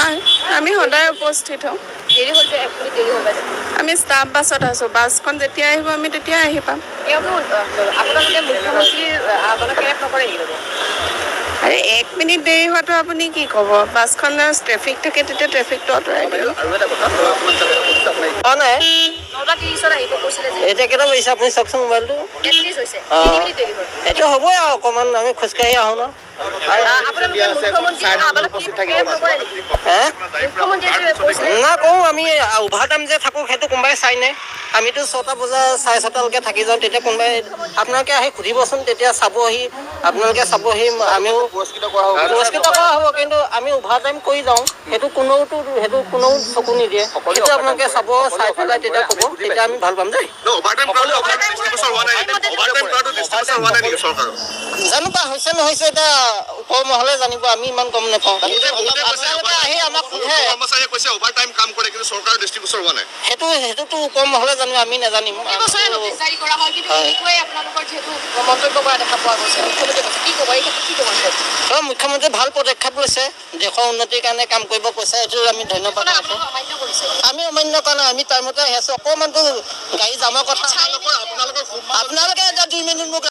নাই আমি সদায় উপস্থিত হওঁ দেৰি হ'ল যে 1 মিনিট দেৰি হ'ল বাইদেউ আমি ষ্টাফ বাছত আছোঁ বাছখন যেতিয়া আহিব আমি তেতিয়া আহি পাম আপোনালোকে মুখ্যমন্ত্ৰীৰ আগলৈ কেৰেপ নকৰে নেকি বাইদেউ আৰে 1 মিনিট দেৰি হোৱাটো আপুনি কি ক'ব বাছখনৰ ট্ৰেফিক থাকে তেতিয়া ট্ৰেফিকটো আঁতৰাই দিব আৰু এটা কথা আপুনি নাই 9:30ত আহিব কৈছিলে যে এতিয়া কেইটা বাজিছে আপুনি চাওকচোন মোবাইলটো 33 হৈছে 3 মিনিট দেৰি হ'ল এইটো হ'বই আৰু অকণমান আমি খোজকাঢ়ি আহোঁ ন আপোনালোকে মুখ্যমন্ত্ৰীৰ আগলৈ কেৰেপ নকৰে নেকি মুখ্যমন্ত্ৰীয়ে কৈছিলে না কওঁ আমি অভাৰ টাইম যে থাকোঁ সেইটো কোনোবাই চাইনে আমিতো 6টা বজা 6:30লৈকে থাকি যাওঁ তেতিয়া কোনোবাই আপোনালোকে আহি সুধিবচোন তেতিয়া চাবহি আপোনালোকে চাবহি আমিও পুৰস্কৃত কৰা হ'ব কিন্তু আমি অভাৰ টাইম কৰি যাওঁ সেইটো কোনেও চকু নিদিয়ে সেইটো আপোনালোকে চাব চাই পেলাই তেতিয়া ক'ব তেতিয়া আমি ভাল পাম দেই জানো বা হৈছে নহৈছে এতিয়া ওপৰ মহলে জানিব আমি ইমান গম নাপাওঁ আপোনালোকে আহি আমাক সোধে সেইটোতো ওপৰ মহলে জানিব আমি নাজানিম জাৰি কৰা হয় কিন্তু এইটোৱে আপোনালোকৰ যেহেতু মন্তব্য কৰা দেখা পোৱা গৈছে কি ক'ব এই ক্ষেত্ৰত কি ক'ব মুখ্যমন্ত্ৰীয়ে ভাল পদক্ষেপ লৈছে দেশৰ উন্নতিৰ কাৰণে কাম কৰিব কৈছে এইটো আমি ধন্যবাদ আছোঁ আমি অমান্য কৰা নাই আমি টাইমতে আহি আছোঁ অকণমানতো গাড়ী জামৰ কথা আপোনালোকে এতিয়া 2 মিনিট মোক